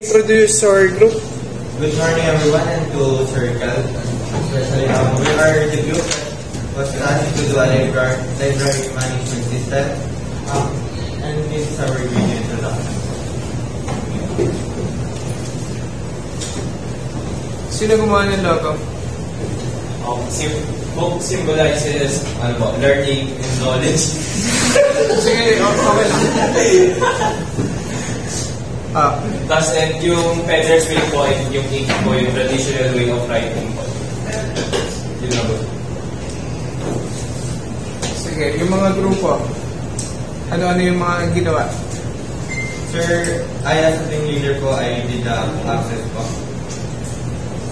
Introduce our group. Good morning everyone and to Circle. Especially we are the group that was asked to do a library management system. And this is our video introduction. Sino gumawa ng logo? Book symbolizes learning and knowledge. Sige, okay lang. Tapos yung Penner's Way po, yung ink po, yung traditional way of writing po. Yun na po. Sige, yung mga grupo. Ano-ano yung mga ginawa? Sir, I as a team leader po, I did the access po.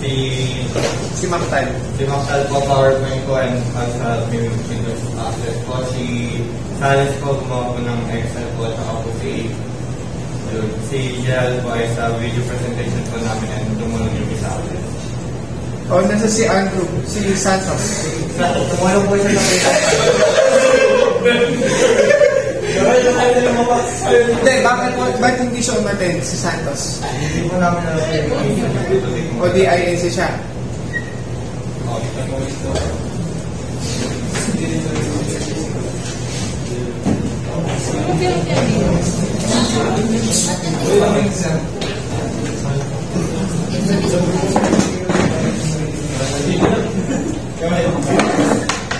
Si Maktal. Si Maktal po, PowerPoint po, and help me with Windows access po. Si Salis po, gumawa po ng Excel po, at ako po si Gerald po ay sa video presentation po namin and tumulong yung isa access. O, nasa si Andrew, si Santos. Tumulong po siya ng Hindi, bakit hindi siya umaten si Santos? Hindi po namin alam O DINC siya?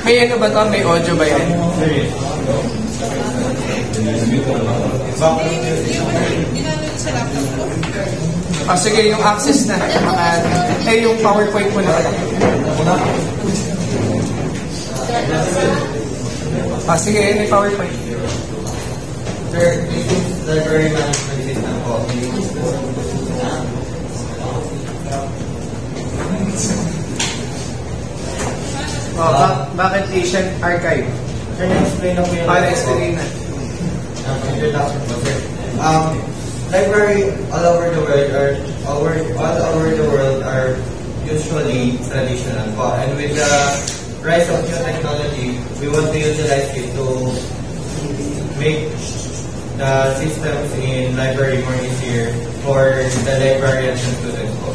May ano ba ito? May audio ba yan? Sige, yung access na. Yung PowerPoint mo na. Sige, may PowerPoint. Sir, this is library management system po. Bakit Asian Archive? Sir, na-explain na po yung Explain na. Introduction po, sir. Library all over the world are usually traditional po. And with the rise of new technology, we want to utilize it to make the systems in library more easier for the librarians and students po.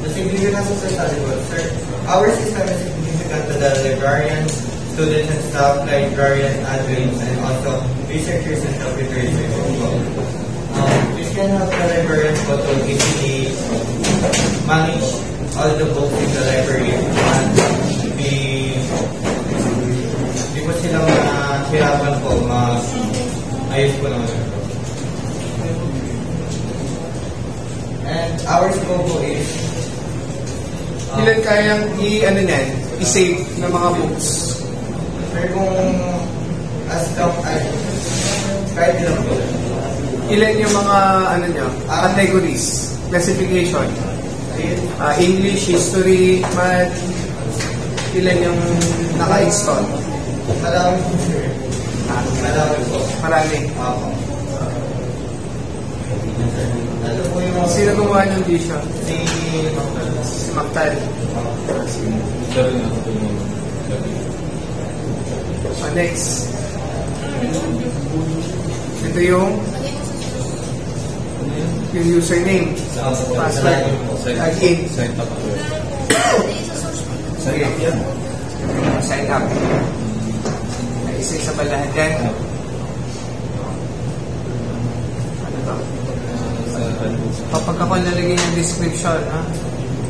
The significance of the study was, sir, our system is significant to the librarians, students and staff, librarians, admins, and also researchers and interpreters. This can help the librarians to easily manage all the books in the library and di po silang hirapan po, ayos po naman ito. And our scope po is Ilan kayang i-save ng mga books? Pero kung as long as kahit ilang po. Ilan yung mga categories, classification? English, history, math. Ilan yung naka-install? Marami po, sir. Marami po. Marami. Ako. Ano po yung... Sino gumawa ng vision? Si Maktal. Si Maktal. Next. Ito yung username. Password. Login. Sige. Sign up. Ay, isa ba lahat yan? Ano ba? Kapag ako nalagay yung description,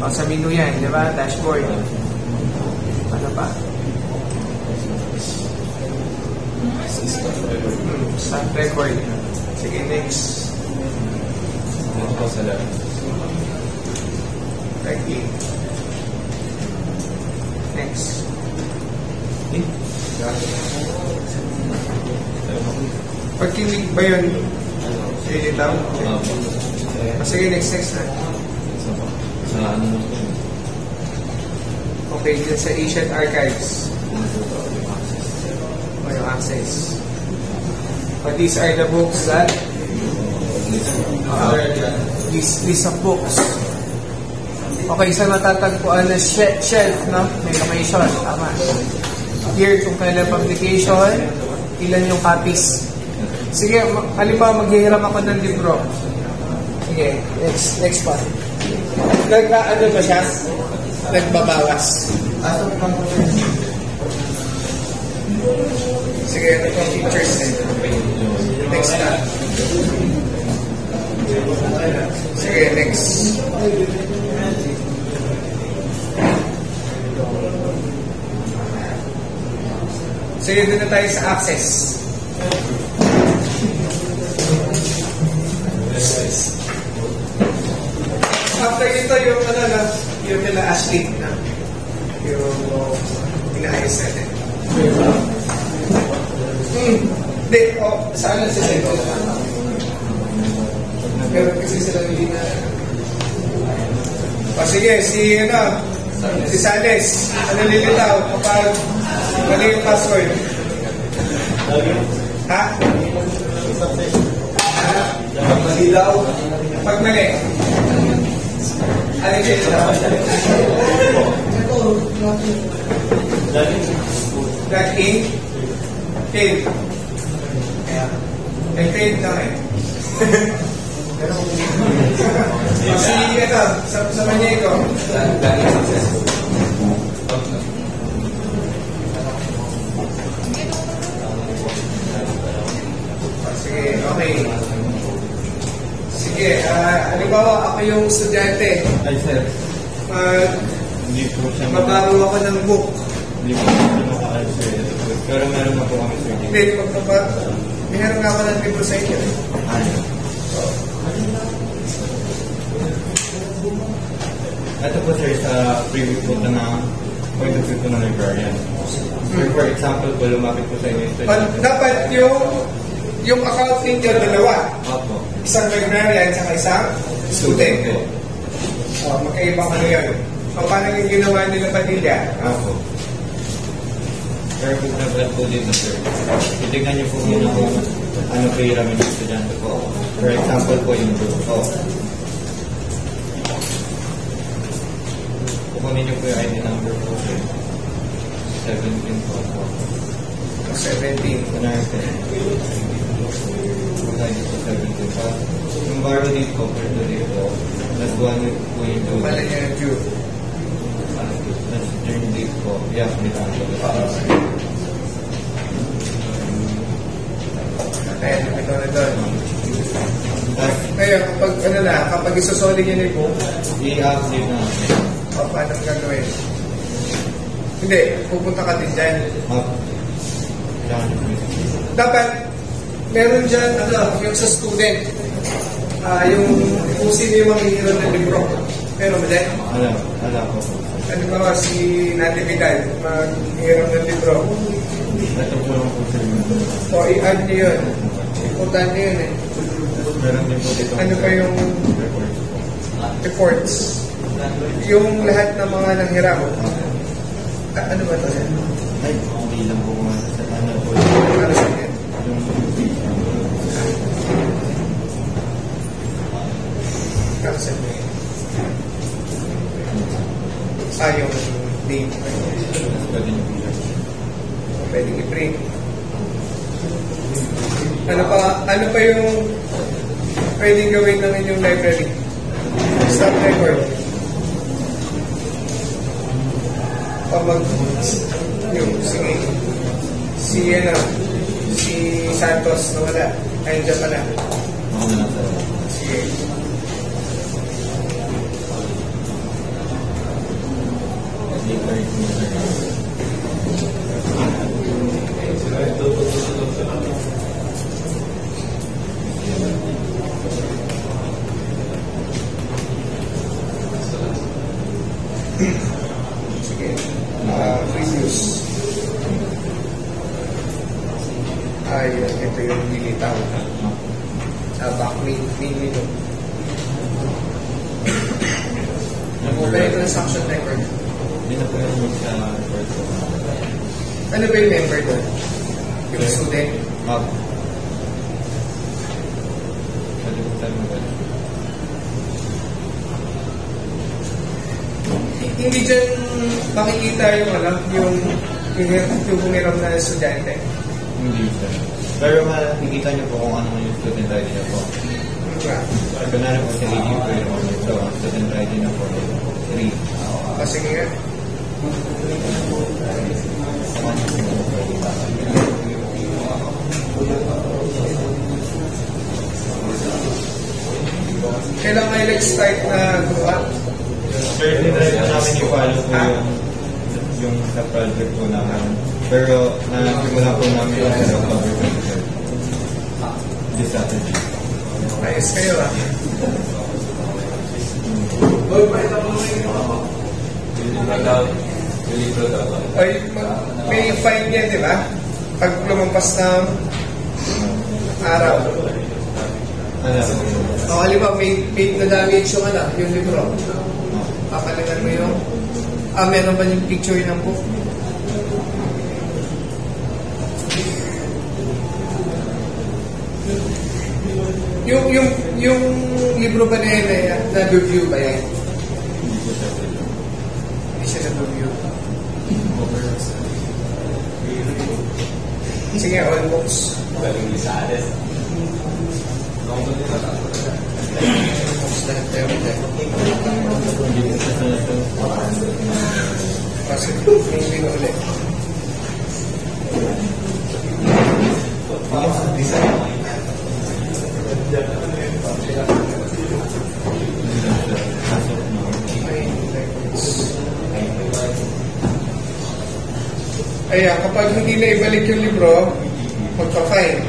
sa menu yan, di ba? Dashboard. Ano pa? Start record. Sige, next. Ready. Next. Pagkilig ba yun? Sige daw? Sige, next na. Okay, dyan sa Asian Archives. Yung access. But these are the books that list of books. Okay, sa matatagpuan na shelf, no? May location, tama. Year kung kailan publication, ilan yung copies. Sige, halimbawa maghihiram ako ng libro. Sige, next pa. Ano ba siya? Nagbabawas. As of now po, sir. Sige, ito yung features eh. Next na. Sige, next. Sige, doon na tayo sa access. After ito, yung ano na, yung nila Ashley na. Yung inaayos natin. Hindi, saan na si Seto? Pero kasi sila hindi na. Sige, si Sales, ano lilitaw kapag mali yung password? Ha? Mali daw? Pag mali? Ano yung lilitaw? Log in? Fail. May fail lang eh. Sa manya ito. Sige, okay. Sige, halimbawa ako yung estudyante. Ay, sir. Hindi po siya Magbaro ako ng book. Hindi po siya maka-add, sir. Pero meron na po kami, sir. Hindi, meron nga ako ng libro sa inyo. Ito po, sir, sa preview po na point of view po ng librarian. Sir, for example po, lumapit po sa inyo. Dapat yung account ninyo dalawa. Opo. Isang librarian at isang student. Magkaibang ano yun. Paano yung ginawa nila Padilla? Opo. Pero kung nag-add po dito, sir, titignan niyo po muna kung ano po yung ramin ng estudyante po. For example po, yung group po. Kukunin niyo po yung ID number po, sir. 17 po. 17. Kunwari po. ID po 17 po. Yung borrow date po, per date po. Last one po yung due. Pala niya yung due. Last term date po. Yeah, may lang po. Kaya ito na doon. Ngayon, kapag isosolid yun yung book, i-update na. paano ang gagawin? Hindi, pupunta ka din dyan. Dapat, meron dyan, yung sa student, yung kung sino yung manghihirap ng libro. Pero ba dyan? Ala po. Ano ba si Natividad, manghihirap ng libro? Ito po lang po, sir. So, i-add nyo yun. Importante yun eh. Meron din po dito. Ano pa yung reports po? reports? Yung lahat ng mga nanghiram. Ano ba ito? Ay, hindi lang po mga sa ano po. Ano sa akin? Cancel mo yun. Yung date. Pwede niyo po yan. Pwedeng i-print. Ano pa yung pwedeng gawin ng inyong library? Stop record. Sige. Si Santos nawala. Ayun dyan pala. Ako na lang, sir. Sige. Declared mo, sir. Sige. Previews. Ito yung nilitaw. Back main menu. Mobile transaction record. Dito po yung sa report po. Ano ba yung member doon? Yung student? Pwede po tayo mag-alas. Hindi dyan makikita yung yung humiram na estudyante. Hindi, sir. Pero makikita niyo po kung ano yung student ID niyo po. Kunwari po sa AG po yung order. So, ang student ID na po 3. Sige nga. Kailan kayo nag-start na gumawa? Sir, tinry po namin yung follow po yung sa project po namin. Pero, nasimula po namin yung sa October 23rd. This Saturday. Ayos kayo ah. Ay, may fine yan, di ba? Pag lumampas ng araw. O, halimbawa, may na-damage yung yung libro. Papalitan mo yung... meron ba yung picture ng book? Yung libro ba na yan, na-review ba yan? Hindi siya na-review. Sige, all books. Kasi hindi na ulit. Ayan, kapag hindi na ibalik yung libro, magpa-fine.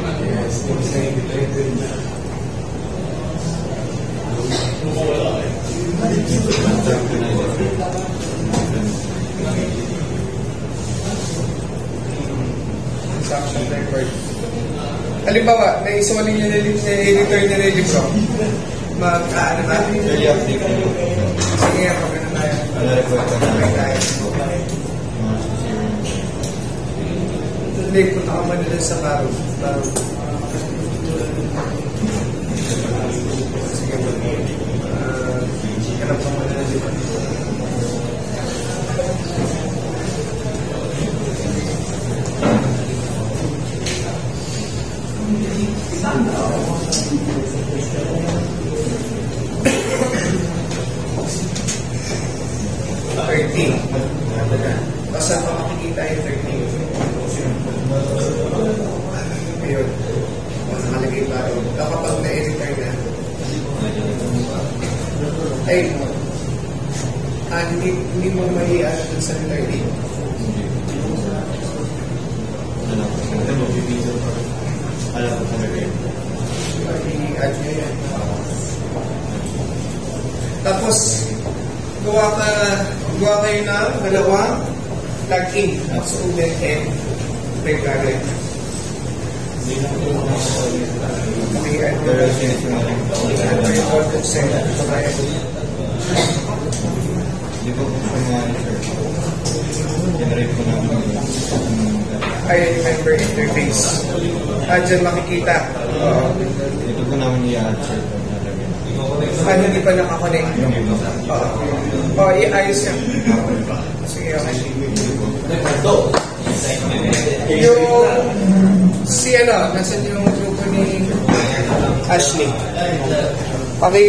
Transaction record. Halimbawa, naisoli niya na editor niya na yung libro. Mag-ano na? Early update na yun. Sige nga, kapag na tayo. Report na namin. Hindi, punta ka man nila sa Baro. Sige mo. Hanap ka man nila dito. Tapos saan pa makikita yung 13? Ayun. Nakalagay pa rin. Kapag na-editor na. Ay, hindi mo maiano dun sa 13. Alam ko sa mga I-add nyo yan. Tapos, gawa kayo ng dalawang login. Student and librarian. I-add nyo pero sinisimulan ko. yung all books and Hindi po po sa mga sir. Generate po namin ay member interface. Diyan makikita. ito po namin i-add sir. Ano hindi pa nakakonect? Oo, iayos yan. Sige, okay. Yung nasan yung grupo ni Ashley? Paki,